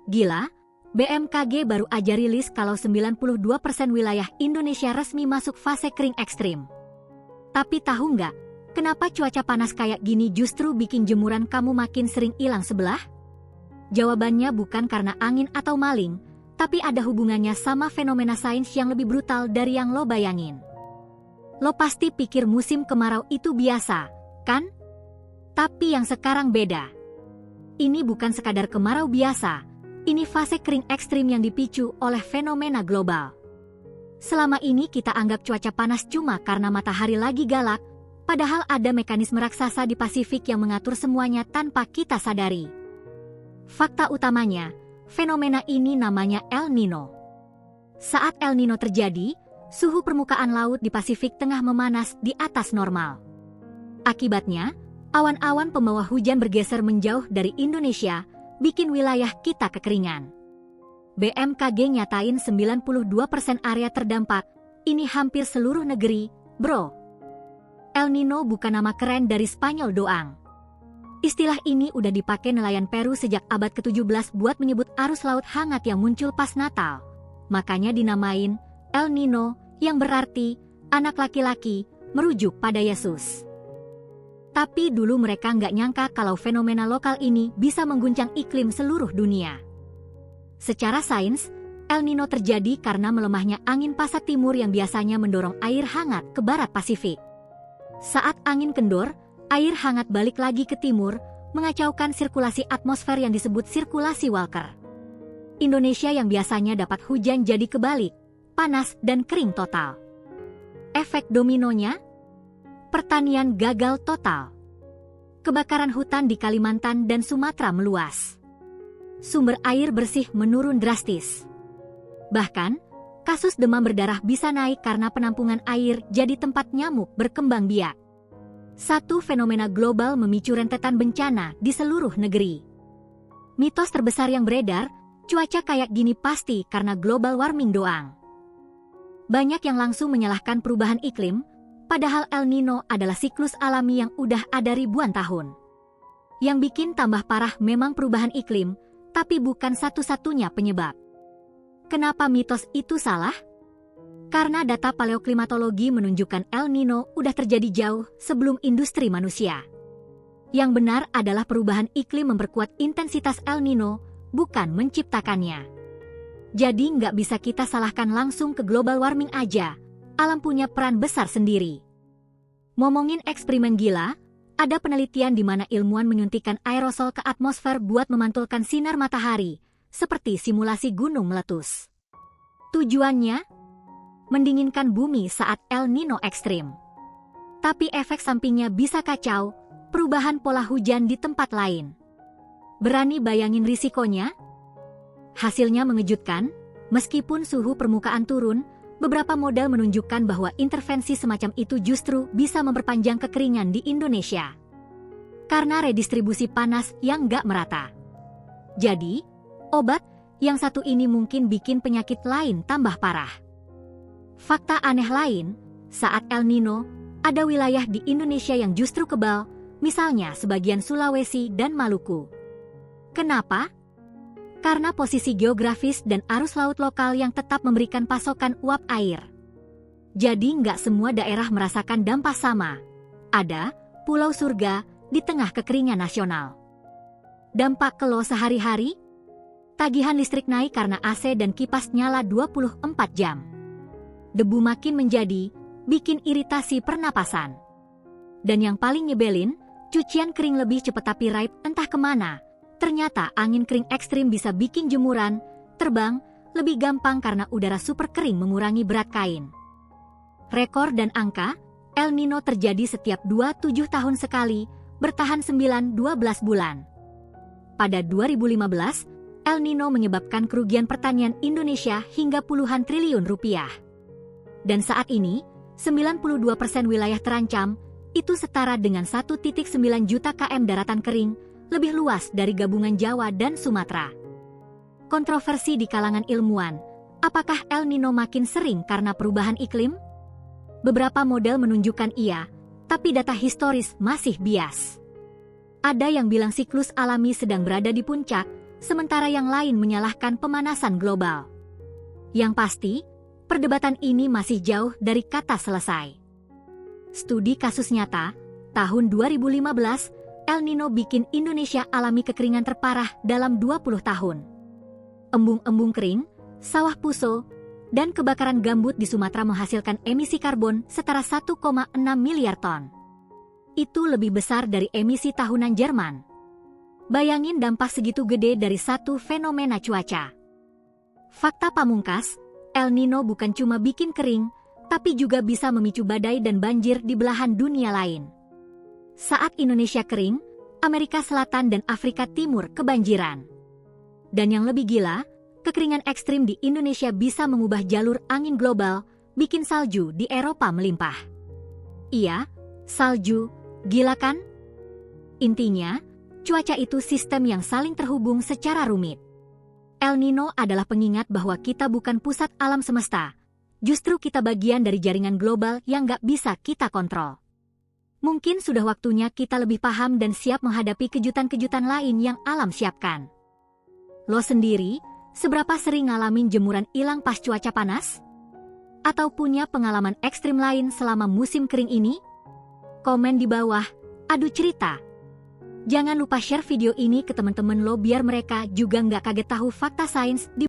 Gila, BMKG baru aja rilis kalau 92% wilayah Indonesia resmi masuk fase kering ekstrim. Tapi tahu nggak, kenapa cuaca panas kayak gini justru bikin jemuran kamu makin sering hilang sebelah? Jawabannya bukan karena angin atau maling, tapi ada hubungannya sama fenomena sains yang lebih brutal dari yang lo bayangin. Lo pasti pikir musim kemarau itu biasa, kan? Tapi yang sekarang beda. Ini bukan sekadar kemarau biasa. Ini fase kering ekstrim yang dipicu oleh fenomena global. Selama ini kita anggap cuaca panas cuma karena matahari lagi galak, padahal ada mekanisme raksasa di Pasifik yang mengatur semuanya tanpa kita sadari. Fakta utamanya, fenomena ini namanya El Nino. Saat El Nino terjadi, suhu permukaan laut di Pasifik tengah memanas di atas normal. Akibatnya, awan-awan pembawa hujan bergeser menjauh dari Indonesia, bikin wilayah kita kekeringan. BMKG nyatain 92% area terdampak, ini hampir seluruh negeri, bro. El Nino bukan nama keren dari Spanyol doang. Istilah ini udah dipakai nelayan Peru sejak abad ke-17 buat menyebut arus laut hangat yang muncul pas Natal. Makanya dinamain El Nino, yang berarti anak laki-laki, merujuk pada Yesus. Tapi dulu mereka nggak nyangka kalau fenomena lokal ini bisa mengguncang iklim seluruh dunia. Secara sains, El Nino terjadi karena melemahnya angin pasat timur yang biasanya mendorong air hangat ke barat Pasifik. Saat angin kendor, air hangat balik lagi ke timur, mengacaukan sirkulasi atmosfer yang disebut sirkulasi Walker. Indonesia yang biasanya dapat hujan jadi kebalik, panas dan kering total. Efek dominonya? Pertanian gagal total. Kebakaran hutan di Kalimantan dan Sumatera meluas. Sumber air bersih menurun drastis. Bahkan, kasus demam berdarah bisa naik karena penampungan air jadi tempat nyamuk berkembang biak. Satu fenomena global memicu rentetan bencana di seluruh negeri. Mitos terbesar yang beredar, cuaca kayak gini pasti karena global warming doang. Banyak yang langsung menyalahkan perubahan iklim, padahal El Nino adalah siklus alami yang udah ada ribuan tahun. Yang bikin tambah parah memang perubahan iklim, tapi bukan satu-satunya penyebab. Kenapa mitos itu salah? Karena data paleoklimatologi menunjukkan El Nino udah terjadi jauh sebelum industri manusia. Yang benar adalah perubahan iklim memperkuat intensitas El Nino, bukan menciptakannya. Jadi nggak bisa kita salahkan langsung ke global warming aja. Alam punya peran besar sendiri. Ngomongin eksperimen gila, ada penelitian di mana ilmuwan menyuntikkan aerosol ke atmosfer buat memantulkan sinar matahari, seperti simulasi gunung meletus. Tujuannya? Mendinginkan bumi saat El Nino ekstrim. Tapi efek sampingnya bisa kacau, perubahan pola hujan di tempat lain. Berani bayangin risikonya? Hasilnya mengejutkan, meskipun suhu permukaan turun, beberapa model menunjukkan bahwa intervensi semacam itu justru bisa memperpanjang kekeringan di Indonesia. Karena redistribusi panas yang nggak merata. Jadi, obat yang satu ini mungkin bikin penyakit lain tambah parah. Fakta aneh lain, saat El Nino, ada wilayah di Indonesia yang justru kebal, misalnya sebagian Sulawesi dan Maluku. Kenapa? Karena posisi geografis dan arus laut lokal yang tetap memberikan pasokan uap air. Jadi nggak semua daerah merasakan dampak sama. Ada pulau surga di tengah kekeringan nasional. Dampak ke lo sehari-hari? Tagihan listrik naik karena AC dan kipas nyala 24 jam. Debu makin menjadi, bikin iritasi pernapasan. Dan yang paling nyebelin, cucian kering lebih cepat tapi raib entah kemana. Ternyata angin kering ekstrim bisa bikin jemuran, terbang, lebih gampang karena udara super kering mengurangi berat kain. Rekor dan angka, El Nino terjadi setiap 27 tahun sekali, bertahan 9-12 bulan. Pada 2015, El Nino menyebabkan kerugian pertanian Indonesia hingga puluhan triliun rupiah. Dan saat ini, 92% wilayah terancam, itu setara dengan 1,9 juta km daratan kering, lebih luas dari gabungan Jawa dan Sumatera. Kontroversi di kalangan ilmuwan, apakah El Nino makin sering karena perubahan iklim? Beberapa model menunjukkan iya, tapi data historis masih bias. Ada yang bilang siklus alami sedang berada di puncak, sementara yang lain menyalahkan pemanasan global. Yang pasti, perdebatan ini masih jauh dari kata selesai. Studi kasus nyata, tahun 2015, El Nino bikin Indonesia alami kekeringan terparah dalam 20 tahun. Embung-embung kering, sawah puso, dan kebakaran gambut di Sumatera menghasilkan emisi karbon setara 1,6 miliar ton. Itu lebih besar dari emisi tahunan Jerman. Bayangin dampak segitu gede dari satu fenomena cuaca. Fakta pamungkas, El Nino bukan cuma bikin kering, tapi juga bisa memicu badai dan banjir di belahan dunia lain. Saat Indonesia kering, Amerika Selatan dan Afrika Timur kebanjiran. Dan yang lebih gila, kekeringan ekstrim di Indonesia bisa mengubah jalur angin global, bikin salju di Eropa melimpah. Iya, salju. Gila kan? Intinya, cuaca itu sistem yang saling terhubung secara rumit. El Nino adalah pengingat bahwa kita bukan pusat alam semesta. Justru kita bagian dari jaringan global yang gak bisa kita kontrol. Mungkin sudah waktunya kita lebih paham dan siap menghadapi kejutan-kejutan lain yang alam siapkan. Lo sendiri, seberapa sering ngalamin jemuran hilang pas cuaca panas? Atau punya pengalaman ekstrim lain selama musim kering ini? Komen di bawah, adu cerita. Jangan lupa share video ini ke teman-teman lo biar mereka juga nggak kaget tahu fakta sains di